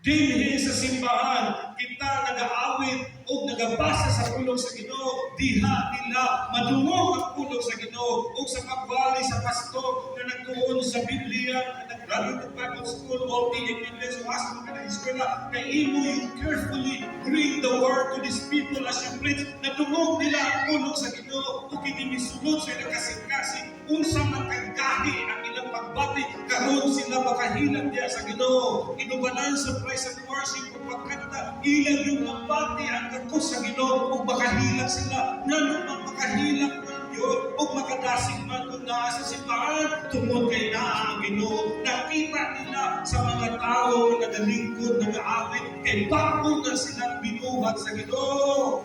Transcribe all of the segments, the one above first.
Dinhi sa simbahan, kita nag-aawit o nagabasa sa pulong sa Ginoo, diha nila madungog ang pulong sa Ginoo o sa pagbali sa pastor na nagtuon sa Biblia, na nag-graduate Bible School o PMS o asa ka ng eskwela, kay imo you carefully bring the word to these people as you preach, nadungog nila ang pulong sa Ginoo o kinimisunod sa ilang kasing-kasing unsa man kagahi ang ilang pagbati karon sila makahilang diya sa Ginoo. Inubanan sa praise and worship ug pagkanta ilang yung mabati ang kakos sa Ginoo ug makahilang sila ngano man makahilang man yun ug makadasig man kung naa sa simbahan tungod kay naa ang Ginoo. Nakita nila sa mga tao na nagalingkod, nag-aawit kay bago na silang binuhat sa Ginoo.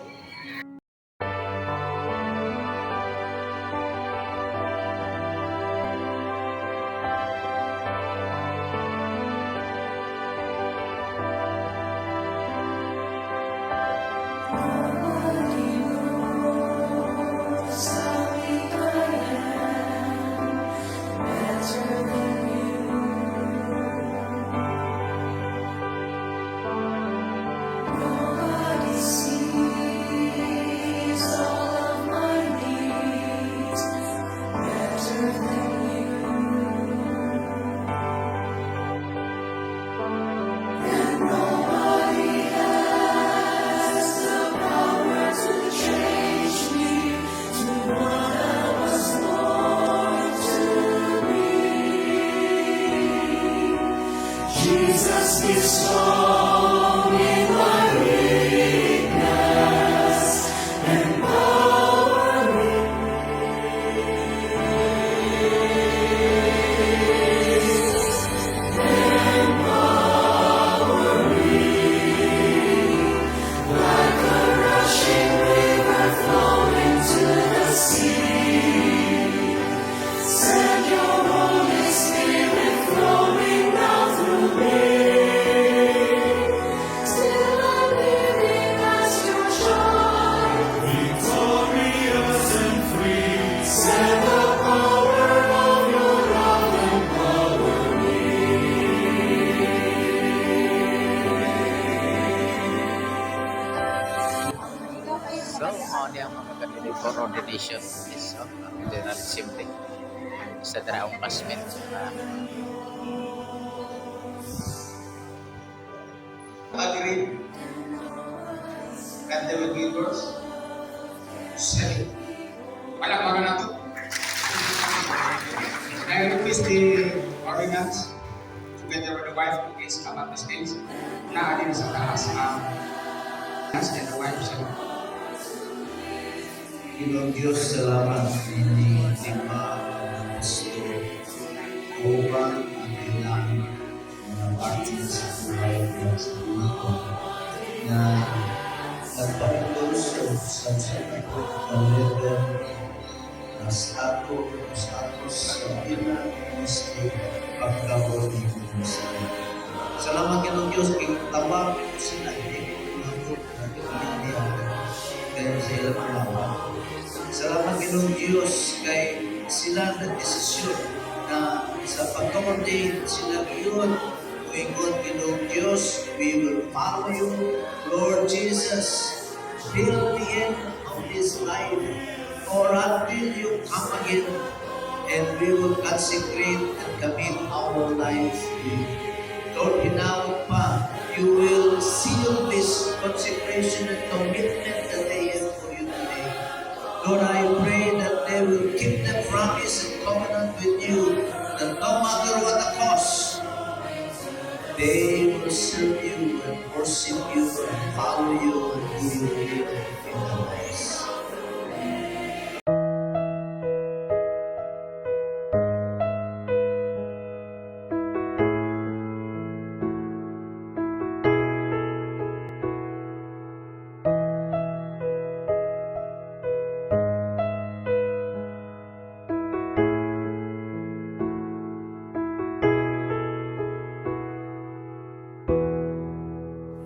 Jesus is strong in my weakness and power like a rushing river flowing to the sea. Send your Holy Spirit flowing down through me. Still I'm living as your child, victorious and free. Send the power of your love empower me. So, mao ni ang mga kandidato for ordination is of General Assembly sa Daraong Pasmen. Agree. And they will give birth. Say, palakpakan nato. I request the ordinance together with the wife who is come up the stage. Na din sa taas and the wife siya. Ginong Diyos, salamat ini lima gusto upang ang ilang mga bati sa buhay ng sa mga na nagpapatuso sa pagkakot ng level na status sa ilang ministry pagkawal ni Diyos. Salamat Ginong Diyos, kay tawag sila hindi ko nangkot na ginagawa kaya sila mga salamat Ginong Diyos kay sila na desisyon na sa pag-coordinate sila ngayon tuwingon Ginong Diyos, we will follow you, Lord Jesus, till the end of this life or until you come again and we will consecrate and commit our life to you. Lord, hinawag pa, you will seal this consecration and commitment that they have for you today. Lord, I pray that they will keep the promise and covenant with you, that no matter what the cost, they will serve you and worship you and follow you and do your will in their lives.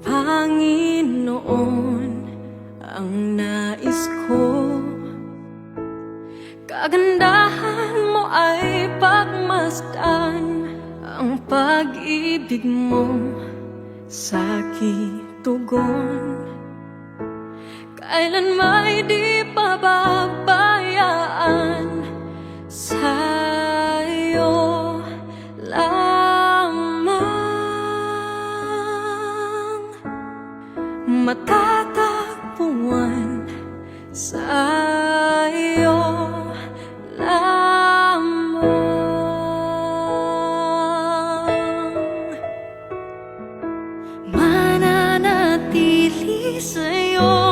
Panginoon, ang nais ko, kagandahan mo ay pagmasdan, ang pag-ibig mo sa'king tugon, kailan may di pababayaan, sa'yo lamang matatagpuan, sa'yo lamang. Mananatili sa'yo